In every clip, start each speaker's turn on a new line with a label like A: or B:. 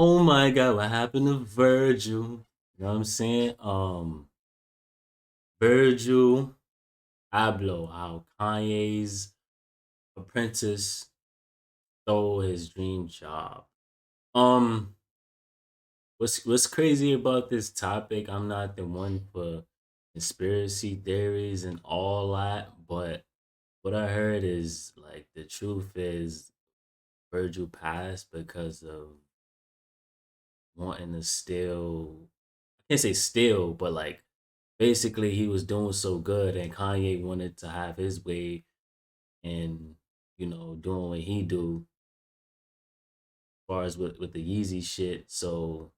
A: Oh my god, what happened to Virgil? You know what I'm saying? Virgil, Abloh, how Kanye's Apprentice stole his dream job. Um, what's crazy about this topic? I'm not the one for conspiracy theories and all that, but what I heard is like the truth is Virgil passed because of wanting to steal. I can't say steal, but like basically he was doing so good, and Kanye wanted to have his way, and doing what he do as far as with the Yeezy shit. So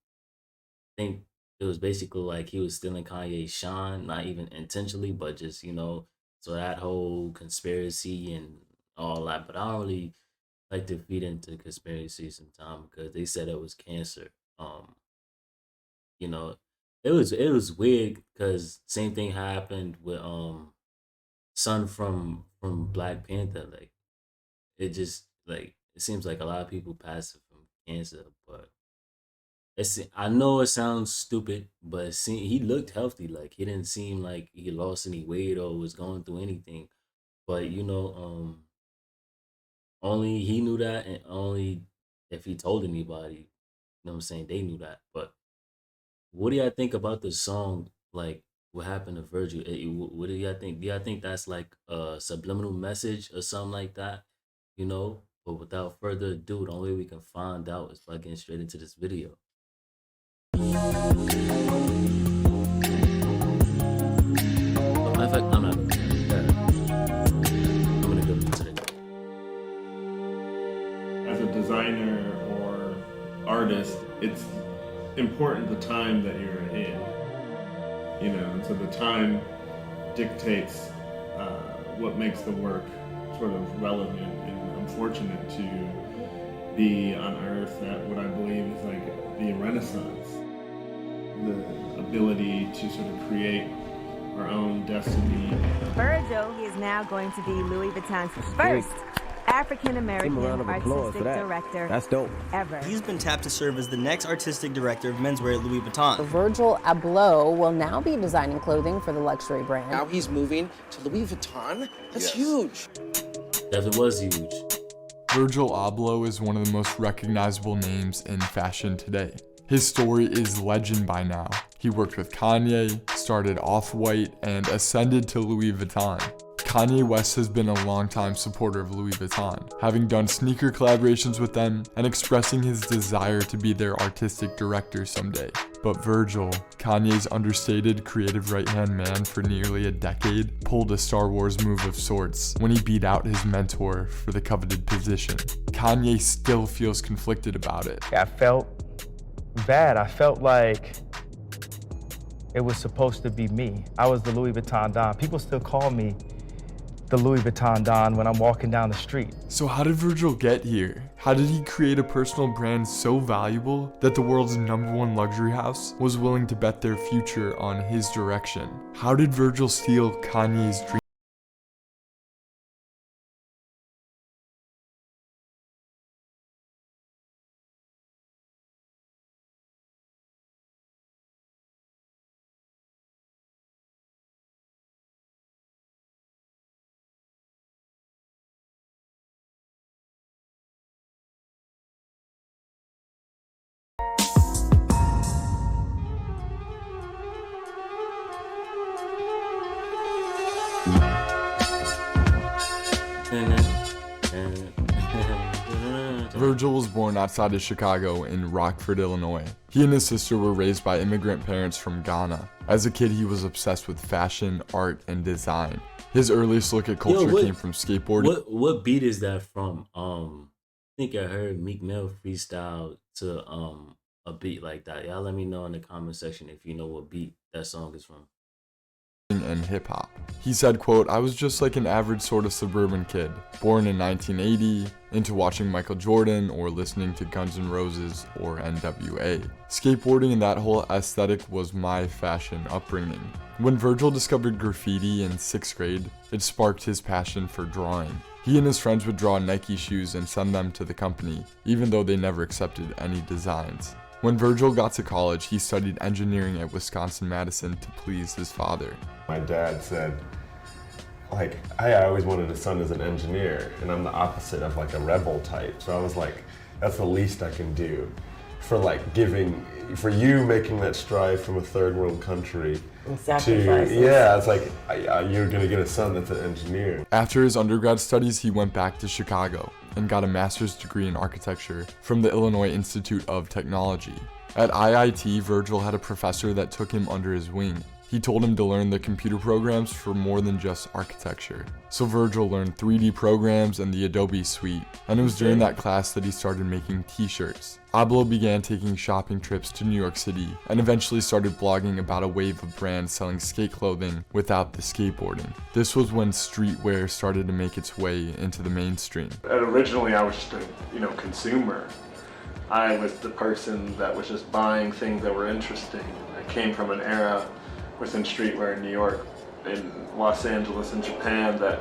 A: I think it was basically like he was stealing Kanye's shine, not even intentionally, but just so that whole conspiracy and all that. But I don't really like to feed into conspiracy sometimes because they said it was cancer. You know, it was weird because same thing happened with son from Black Panther. Like it just like it seems like a lot of people pass it from cancer, but I know it sounds stupid, but he looked healthy. Like he didn't seem like he lost any weight or was going through anything. But only he knew that, and only if he told anybody, what I'm saying, they knew that. But what do y'all think about the song? Like what happened to Virgil? What do y'all think? Do y'all think that's like a subliminal message or something like that? But without further ado, the only way we can find out is by getting straight into this video. But matter of fact, I'm not gonna do that. I'm gonna go into the
B: As a designer or artist, it's important the time that you're in, and so the time dictates what makes the work sort of relevant. And I'm fortunate to be on Earth at what I believe is like the Renaissance, the ability to sort of create our own destiny.
C: Virgil, he is now going to be Louis Vuitton's first African American artistic director.
D: That's dope.
C: Ever.
E: He's been tapped to serve as the next artistic director of menswear at Louis Vuitton.
F: Virgil Abloh will now be designing clothing for the luxury brand.
D: Now he's moving to Louis Vuitton. That's huge.
A: Definitely was huge.
G: Virgil Abloh is one of the most recognizable names in fashion today. His story is legend by now. He worked with Kanye, started Off-White, and ascended to Louis Vuitton. Kanye West has been a longtime supporter of Louis Vuitton, having done sneaker collaborations with them and expressing his desire to be their artistic director someday. But Virgil, Kanye's understated creative right-hand man for nearly a decade, pulled a Star Wars move of sorts when he beat out his mentor for the coveted position. Kanye still feels conflicted about it.
H: I felt bad. I felt like it was supposed to be me. I was the Louis Vuitton Don. People still call me the Louis Vuitton Don when I'm walking down the street.
G: So how did Virgil get here? How did he create a personal brand so valuable that the world's #1 luxury house was willing to bet their future on his direction? How did Virgil steal Kanye's dream? Virgil was born outside of Chicago in Rockford, Illinois. He and his sister were raised by immigrant parents from Ghana. As a kid, he was obsessed with fashion, art, and design. His earliest look at culture came from skateboarding.
A: What beat is that from? I think I heard Meek Mill freestyle to a beat like that. Y'all let me know in the comment section if you know what beat that song is from.
G: and hip-hop. He said, quote, "I was just like an average sort of suburban kid, born in 1980, into watching Michael Jordan or listening to Guns N' Roses or NWA. Skateboarding and that whole aesthetic was my fashion upbringing. When Virgil discovered graffiti in 6th grade, it sparked his passion for drawing. He and his friends would draw Nike shoes and send them to the company, even though they never accepted any designs. When Virgil got to college, he studied engineering at Wisconsin-Madison to please his father.
I: My dad said, like, I always wanted a son as an engineer, and I'm the opposite of like a rebel type. So I was like, that's the least I can do for like giving, for you making that stride from a third world country to, yeah, it's like, you're gonna get a son that's an engineer.
G: After his undergrad studies, he went back to Chicago and got a master's degree in architecture from the Illinois Institute of Technology. At IIT, Virgil had a professor that took him under his wing. He told him to learn the computer programs for more than just architecture. So Virgil learned 3D programs and the Adobe suite, and it was during that class that he started making t-shirts. Abloh began taking shopping trips to New York City and eventually started blogging about a wave of brands selling skate clothing without the skateboarding. This was when streetwear started to make its way into the mainstream.
B: Originally, I was just a consumer. I was the person that was just buying things that were interesting. I came from an era within streetwear in New York, in Los Angeles, and Japan, that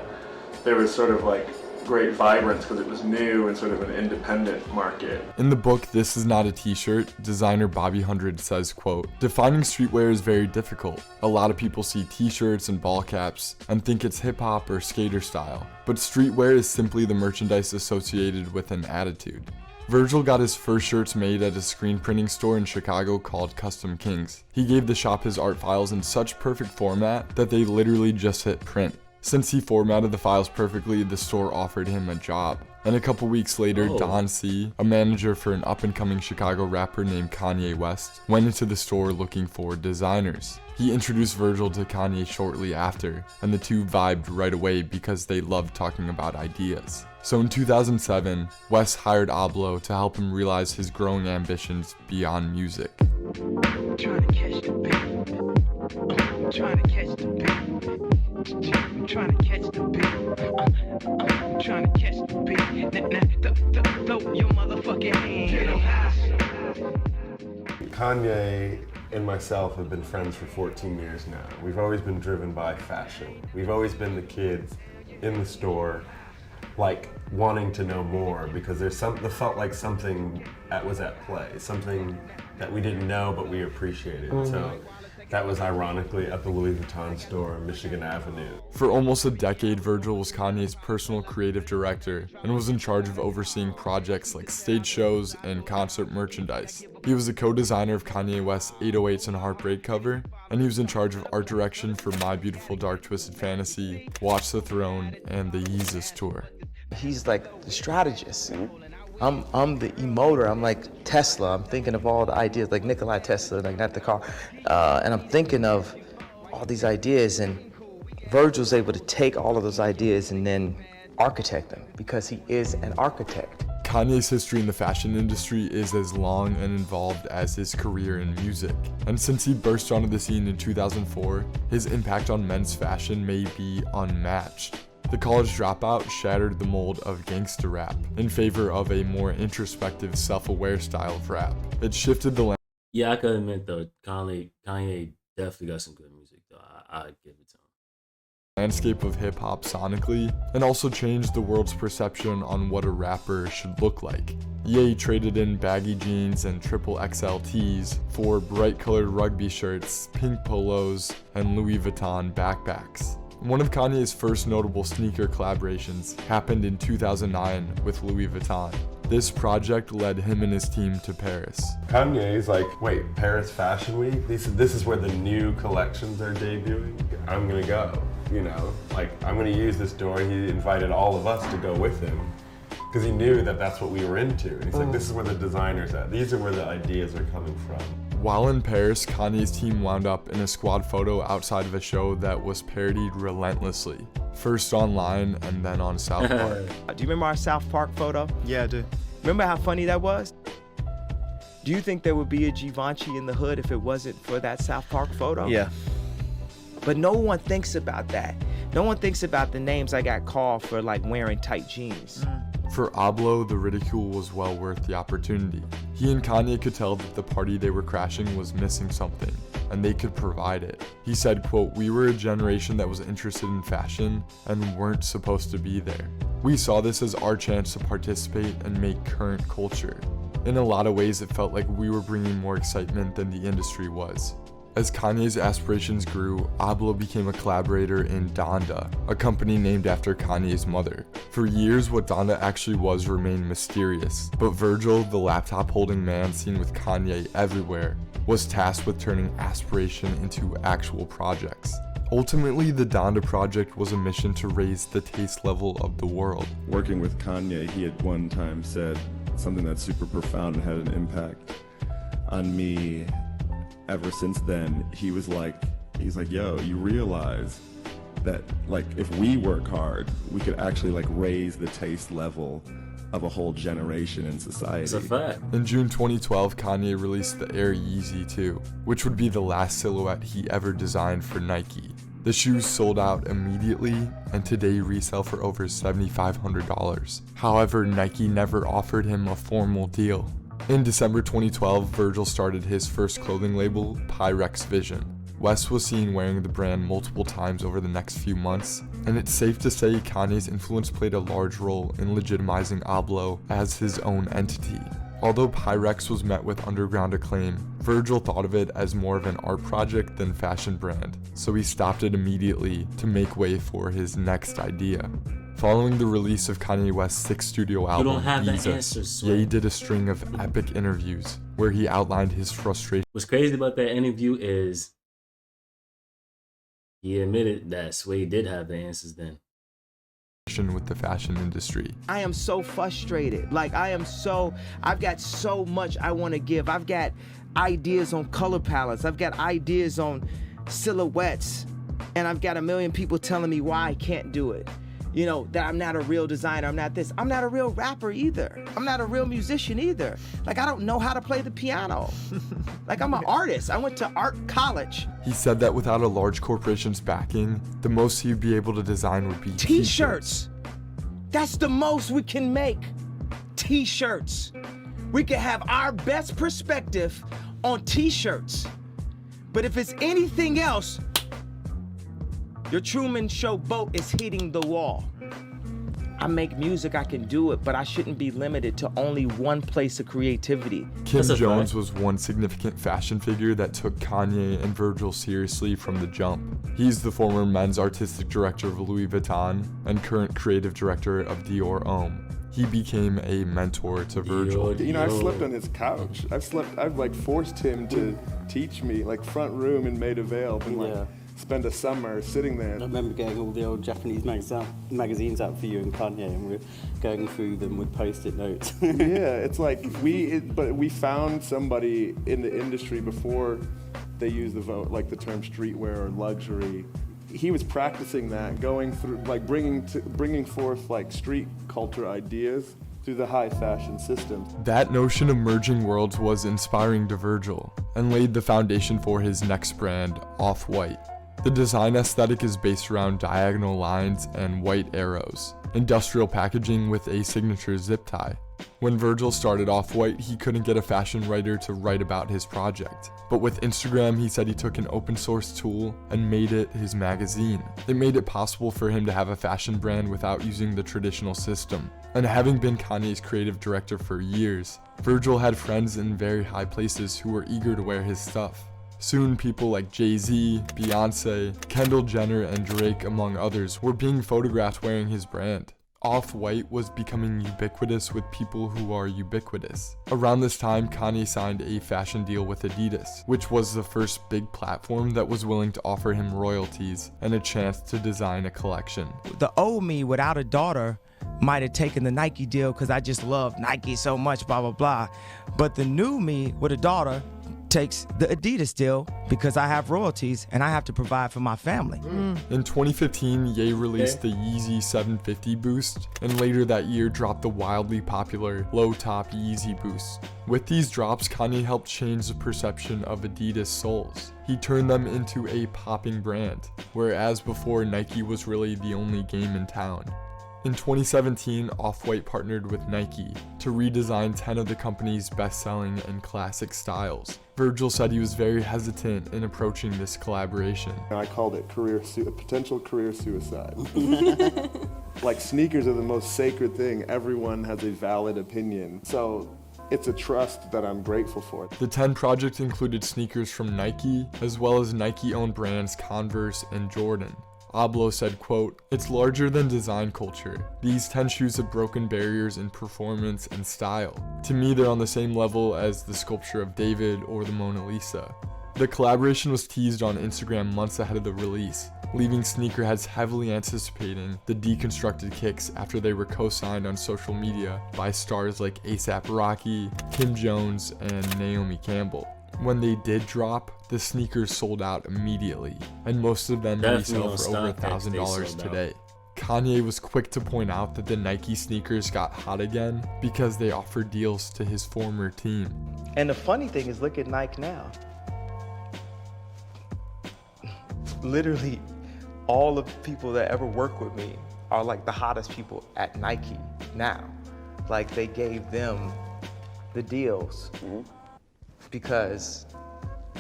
B: there was sort of like great vibrance because it was new and sort of an independent market.
G: In the book, This Is Not a T-Shirt, designer Bobby Hundred says, quote, "Defining streetwear is very difficult. A lot of people see t-shirts and ball caps and think it's hip-hop or skater style, but streetwear is simply the merchandise associated with an attitude." Virgil got his first shirts made at a screen printing store in Chicago called Custom Kings. He gave the shop his art files in such perfect format that they literally just hit print. Since he formatted the files perfectly, the store offered him a job. And a couple weeks later, Don C., a manager for an up-and-coming Chicago rapper named Kanye West, went into the store looking for designers. He introduced Virgil to Kanye shortly after, and the two vibed right away because they loved talking about ideas. So in 2007, West hired Abloh to help him realize his growing ambitions beyond music.
I: Kanye and myself have been friends for 14 years now. We've always been driven by fashion. We've always been the kids in the store, like wanting to know more because there felt like something that was at play, something that we didn't know but we appreciated. So that was ironically at the Louis Vuitton store on Michigan Avenue.
G: For almost a decade, Virgil was Kanye's personal creative director and was in charge of overseeing projects like stage shows and concert merchandise. He was a co-designer of Kanye West's 808s and Heartbreak cover, and he was in charge of art direction for My Beautiful Dark Twisted Fantasy, Watch the Throne, and the Yeezus tour.
D: He's like the strategist. I'm the emoter. I'm like Tesla. I'm thinking of all the ideas, like Nikola Tesla, like not the car. And I'm thinking of all these ideas, and Virgil's able to take all of those ideas and then architect them because he is an architect.
G: Kanye's history in the fashion industry is as long and involved as his career in music. And since he burst onto the scene in 2004, his impact on men's fashion may be unmatched. The College Dropout shattered the mold of gangsta rap in favor of a more introspective, self-aware style of rap. It shifted the
A: Yeah, I could admit though, Kanye definitely got some good music though. I'd give it to him.
G: landscape of hip-hop sonically, and also changed the world's perception on what a rapper should look like. Ye traded in baggy jeans and triple XL tees for bright-colored rugby shirts, pink polos, and Louis Vuitton backpacks. One of Kanye's first notable sneaker collaborations happened in 2009 with Louis Vuitton. This project led him and his team to Paris.
I: Kanye's like, wait, Paris Fashion Week? This is where the new collections are debuting? I'm gonna go, you know? Like, I'm gonna use this door. He invited all of us to go with him because he knew that that's what we were into. And he's like, this is where the designers are at. These are where the ideas are coming from.
G: While in Paris, Kanye's team wound up in a squad photo outside of a show that was parodied relentlessly. First online and then on South Park.
H: Do you remember our South Park photo?
E: Yeah, I do.
H: Remember how funny that was? Do you think there would be a Givenchy in the hood if it wasn't for that South Park photo?
E: Yeah.
H: But no one thinks about that. No one thinks about the names I got called for like wearing tight jeans.
G: For Abloh, the ridicule was well worth the opportunity. He and Kanye could tell that the party they were crashing was missing something, and they could provide it. He said, quote, "We were a generation that was interested in fashion and weren't supposed to be there. We saw this as our chance to participate and make current culture. In a lot of ways, it felt like we were bringing more excitement than the industry was." As Kanye's aspirations grew, Abloh became a collaborator in Donda, a company named after Kanye's mother. For years, what Donda actually was remained mysterious, but Virgil, the laptop-holding man seen with Kanye everywhere, was tasked with turning aspiration into actual projects. Ultimately, the Donda project was a mission to raise the taste level of the world.
B: Working with Kanye, he at one time said something that's super profound and had an impact on me. Ever since then, he's like, yo, you realize that like if we work hard, we could actually like raise the taste level of a whole generation in society.
A: It's a fact.
G: In June 2012, Kanye released the Air Yeezy 2, which would be the last silhouette he ever designed for Nike. The shoes sold out immediately and today resell for over $7,500. However, Nike never offered him a formal deal. In December 2012, Virgil started his first clothing label, Pyrex Vision. West was seen wearing the brand multiple times over the next few months, and it's safe to say Kanye's influence played a large role in legitimizing Abloh as his own entity. Although Pyrex was met with underground acclaim, Virgil thought of it as more of an art project than fashion brand, so he stopped it immediately to make way for his next idea. Following the release of Kanye West's sixth studio album, Jesus, Ye did a string of epic interviews where he outlined his frustration.
A: What's crazy about that interview is he admitted that Sway did have the answers then.
G: With the fashion industry.
H: I am so frustrated. Like I've got so much I want to give. I've got ideas on color palettes. I've got ideas on silhouettes. And I've got a million people telling me why I can't do it. You know, that I'm not a real designer, I'm not this. I'm not a real rapper either. I'm not a real musician either. Like, I don't know how to play the piano. Like, I'm an artist. I went to art college.
G: He said that without a large corporation's backing, the most he'd be able to design would be
H: T-shirts. That's the most we can make. T-shirts. We can have our best perspective on T-shirts. But if it's anything else, your Truman Show boat is hitting the wall. I make music, I can do it, but I shouldn't be limited to only one place of creativity.
G: Kim Jones was one significant fashion figure that took Kanye and Virgil seriously from the jump. He's the former men's artistic director of Louis Vuitton and current creative director of Dior Homme. He became a mentor to Virgil.
I: You know, I've slept on his couch. I've like forced him to teach me, like front room in Maida Vale, and like spend a summer sitting there.
J: I remember getting all the old Japanese magazines out for you and Kanye, and we're going through them with post-it notes.
I: Yeah, it's like but we found somebody in the industry before they used the term streetwear or luxury. He was practicing that, going through, like bringing forth like street culture ideas through the high fashion system.
G: That notion of merging worlds was inspiring to Virgil and laid the foundation for his next brand, Off-White. The design aesthetic is based around diagonal lines and white arrows, industrial packaging with a signature zip tie. When Virgil started Off-White, he couldn't get a fashion writer to write about his project. But with Instagram, he said he took an open source tool and made it his magazine. It made it possible for him to have a fashion brand without using the traditional system. And having been Kanye's creative director for years, Virgil had friends in very high places who were eager to wear his stuff. Soon, people like Jay-Z, Beyonce, Kendall Jenner, and Drake, among others, were being photographed wearing his brand. Off-White was becoming ubiquitous with people who are ubiquitous. Around this time, Kanye signed a fashion deal with Adidas, which was the first big platform that was willing to offer him royalties and a chance to design a collection.
H: The old me without a daughter might have taken the Nike deal because I just love Nike so much, blah, blah, blah. But the new me with a daughter
K: takes the Adidas deal because I have royalties and I have to provide for my family.
G: In 2015, Ye released the Yeezy 750 Boost, and later that year dropped the wildly popular low-top Yeezy Boost. With these drops, Kanye helped change the perception of Adidas soles. He turned them into a popping brand, whereas before Nike was really the only game in town. In 2017, Off-White partnered with Nike to redesign 10 of the company's best-selling and classic styles. Virgil said he was very hesitant in approaching this collaboration.
I: I called it potential career suicide. Like, sneakers are the most sacred thing. Everyone has a valid opinion. So it's a trust that I'm grateful for.
G: The 10 project included sneakers from Nike, as well as Nike-owned brands Converse and Jordan. Abloh said, quote, "It's larger than design culture. These 10 shoes have broken barriers in performance and style. To me, they're on the same level as the sculpture of David or the Mona Lisa." The collaboration was teased on Instagram months ahead of the release, leaving sneakerheads heavily anticipating the deconstructed kicks after they were co-signed on social media by stars like A$AP Rocky, Kim Jones, and Naomi Campbell. When they did drop, the sneakers sold out immediately, and most of them resell for over $1,000 today. Kanye was quick to point out that the Nike sneakers got hot again because they offered deals to his former team.
D: And the funny thing is, look at Nike now. Literally, all the people that ever work with me are like the hottest people at Nike now. Like, they gave them the deals because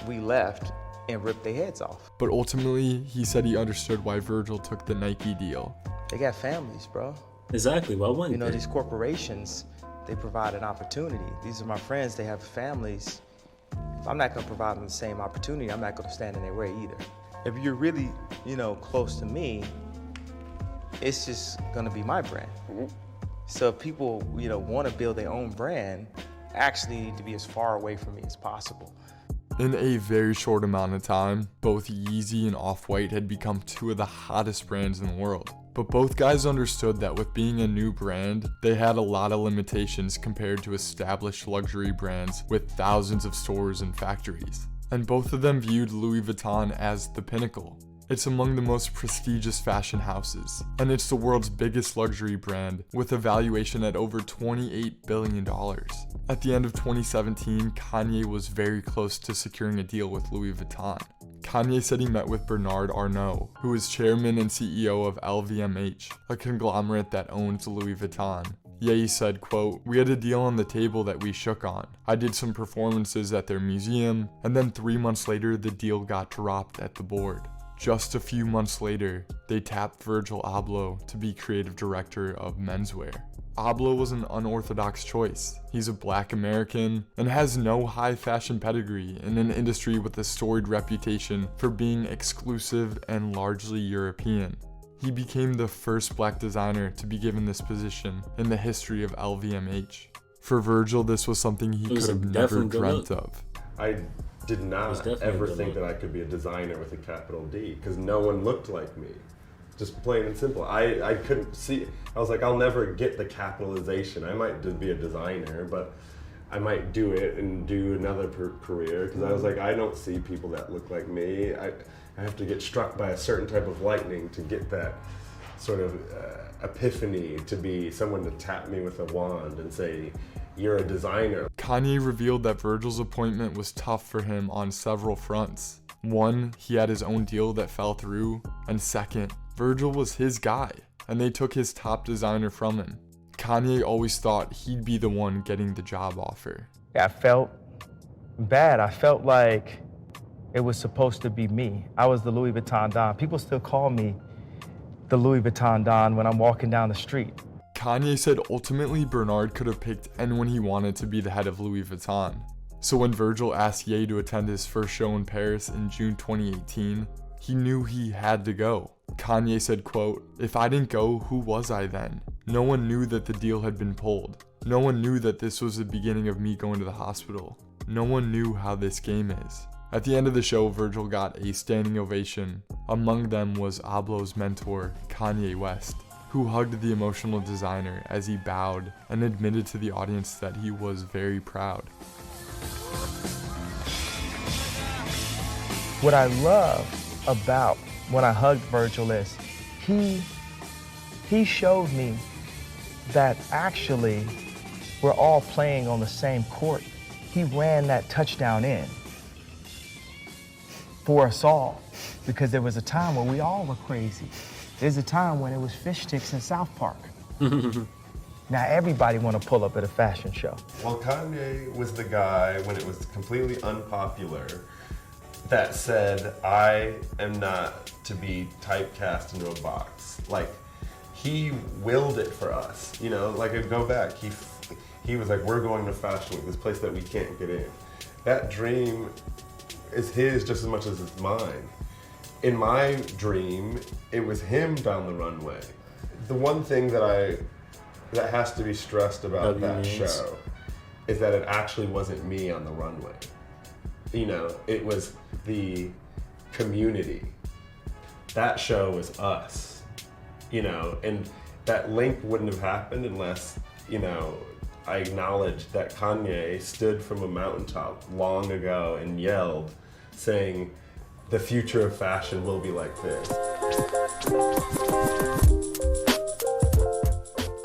D: we left and ripped their heads off.
G: But ultimately, he said he understood why Virgil took the Nike deal.
D: They got families, bro.
A: Exactly. Why wouldn't
D: you know,
A: they?
D: These corporations, they provide an opportunity. These are my friends, they have families. If I'm not gonna provide them the same opportunity, I'm not gonna stand in their way either. If you're really, close to me, it's just gonna be my brand. So if people, wanna build their own brand, actually need to be as far away from me as possible.
G: In a very short amount of time, both Yeezy and Off-White had become two of the hottest brands in the world. But both guys understood that with being a new brand, they had a lot of limitations compared to established luxury brands with thousands of stores and factories. And both of them viewed Louis Vuitton as the pinnacle. It's among the most prestigious fashion houses, and it's the world's biggest luxury brand with a valuation at over $28 billion. At the end of 2017, Kanye was very close to securing a deal with Louis Vuitton. Kanye said he met with Bernard Arnault, who is chairman and CEO of LVMH, a conglomerate that owns Louis Vuitton. Ye said, quote, "We had a deal on the table that we shook on. I did some performances at their museum, and then 3 months later, the deal got dropped at the board." Just a few months later, they tapped Virgil Abloh to be creative director of menswear. Abloh was an unorthodox choice. He's a black American and has no high fashion pedigree in an industry with a storied reputation for being exclusive and largely European. He became the first black designer to be given this position in the history of LVMH. For Virgil, this was something he could have never dreamt of.
I: I did not ever think that I could be a designer with a capital D, because no one looked like me. Just plain and simple. I couldn't see, I was like, I'll never get the capitalization. I might be a designer, but I might do it and do another career, because I was like, I don't see people that look like me. I have to get struck by a certain type of lightning to get that sort of epiphany, to be someone to tap me with a wand and say, "You're a designer."
G: Kanye revealed that Virgil's appointment was tough for him on several fronts. One, he had his own deal that fell through, and second, Virgil was his guy, and they took his top designer from him. Kanye always thought he'd be the one getting the job offer.
H: I felt bad. I felt like it was supposed to be me. I was the Louis Vuitton Don. People still call me the Louis Vuitton Don when I'm walking down the street.
G: Kanye said ultimately Bernard could have picked anyone he wanted to be the head of Louis Vuitton. So when Virgil asked Ye to attend his first show in Paris in June 2018, he knew he had to go. Kanye said, quote, "If I didn't go, who was I then? No one knew that the deal had been pulled. No one knew that this was the beginning of me going to the hospital. No one knew how this game is." At the end of the show, Virgil got a standing ovation. Among them was Abloh's mentor, Kanye West, who hugged the emotional designer as he bowed and admitted to the audience that he was very proud.
H: What I love about when I hugged Virgil is he showed me that actually we're all playing on the same court. He ran that touchdown in for us all, because there was a time when we all were crazy. There's a time when it was fish sticks in South Park. Now everybody want to pull up at a fashion show.
I: Well, Kanye was the guy when it was completely unpopular that said, I am not to be typecast into a box. Like, he willed it for us, you know, like go back, he was like, we're going to Fashion Week, this place that we can't get in. That dream is his just as much as it's mine. In my dream, it was him down the runway. The one thing that has to be stressed about that show is that it actually wasn't me on the runway. You know, it was the community. That show was us, you know, and that link wouldn't have happened unless, you know, I acknowledged that Kanye stood from a mountaintop long ago and yelled, saying, the future of fashion will be like this.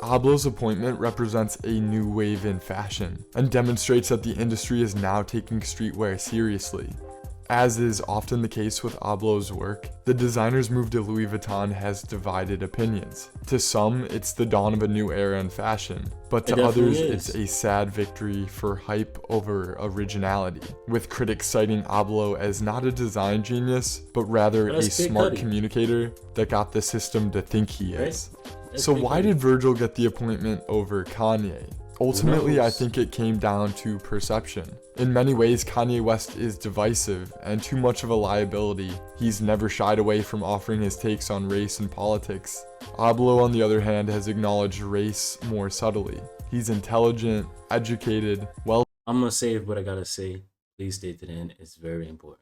G: Abloh's appointment represents a new wave in fashion and demonstrates that the industry is now taking streetwear seriously. As is often the case with Abloh's work, the designer's move to Louis Vuitton has divided opinions. To some, it's the dawn of a new era in fashion, but to others, it's a sad victory for hype over originality, with critics citing Abloh as not a design genius, but rather a smart communicator that got the system to think he is. So why did Virgil get the appointment over Kanye? Ultimately, I think it came down to perception. In many ways, Kanye West is divisive and too much of a liability. He's never shied away from offering his takes on race and politics. Abloh, on the other hand, has acknowledged race more subtly. He's intelligent, educated,
A: I'm gonna say what I gotta say. Please stay to the end. It's very important.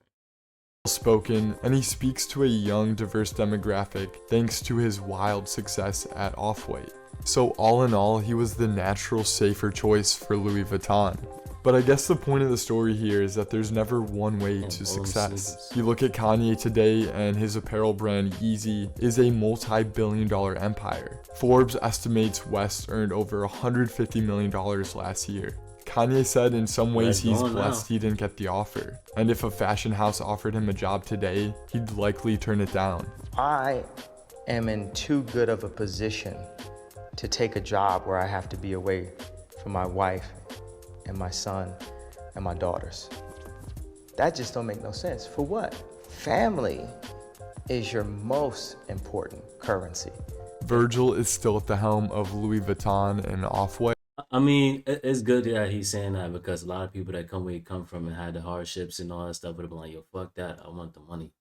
G: Spoken, and he speaks to a young, diverse demographic thanks to his wild success at Off-White. So all in all, he was the natural, safer choice for Louis Vuitton. But I guess the point of the story here is that there's never one way to success. You look at Kanye today, and his apparel brand Yeezy is a multi-billion-dollar empire. Forbes estimates West earned over $150 million last year. Kanye said in some ways he's blessed he didn't get the offer. And if a fashion house offered him a job today, he'd likely turn it down.
D: I am in too good of a position to take a job where I have to be away from my wife and my son and my daughters. That just don't make no sense. For what? Family is your most important currency.
G: Virgil is still at the helm of Louis Vuitton and Off-White.
A: I mean, it's good that he's saying that, because a lot of people that come where he come from and had the hardships and all that stuff would have been like, yo, fuck that, I want the money.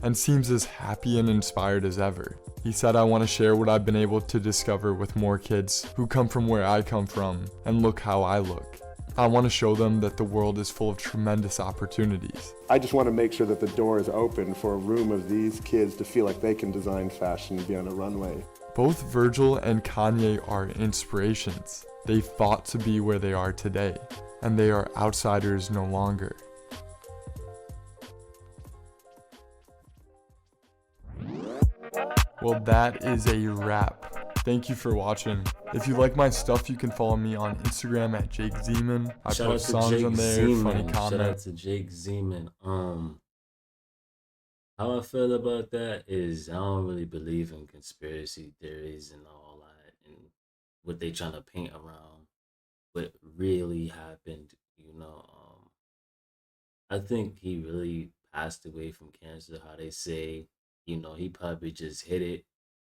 G: And seems as happy and inspired as ever. He said, I want to share what I've been able to discover with more kids who come from where I come from, and look how I look. I want to show them that the world is full of tremendous opportunities.
I: I just want to make sure that the door is open for a room of these kids to feel like they can design fashion and be on a runway.
G: Both Virgil and Kanye are inspirations. They fought to be where they are today, and they are outsiders no longer. Well, that is a wrap. Thank you for watching. If you like my stuff, you can follow me on Instagram at Jake Zeman. I post songs on there, funny comments.
A: Shout out to Jake Zeman. How I feel about that is I don't really believe in conspiracy theories and all that and what they trying to paint around what really happened, you know. I think he really passed away from cancer, how they say, you know, he probably just hit it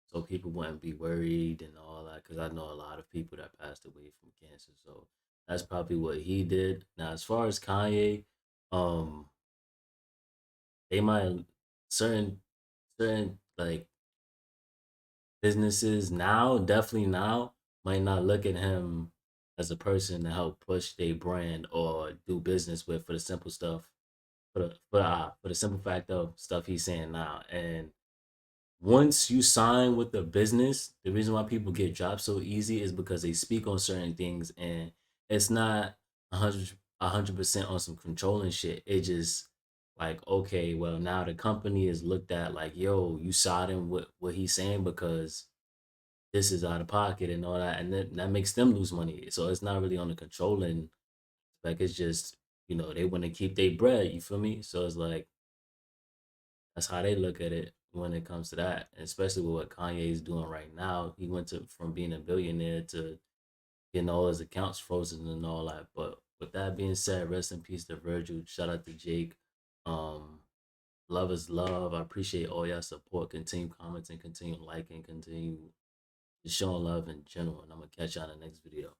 A: so people wouldn't be worried and all that, because I know a lot of people that passed away from cancer, so that's probably what he did. Now, as far as Kanye, they might certain like businesses now, definitely now, might not look at him as a person to help push their brand or do business with, for the simple stuff, for the simple fact of stuff he's saying now. And once you sign with the business, the reason why people get jobs so easy is because they speak on certain things, and it's not 100% on some controlling shit. It just like, okay, well, now the company is looked at like, yo, you siding with what he's saying because this is out of pocket and all that, and then that makes them lose money. So it's not really on the controlling, like it's just, they want to keep their bread. You feel me? So it's like that's how they look at it when it comes to that, and especially with what Kanye is doing right now. He went to from being a billionaire to getting all his accounts frozen and all that. But with that being said, rest in peace to Virgil. Shout out to Jake. Um, love is love. I appreciate all y'all support. Continue commenting, continue liking, continue just showing love in general. And I'm gonna catch y'all in the next video.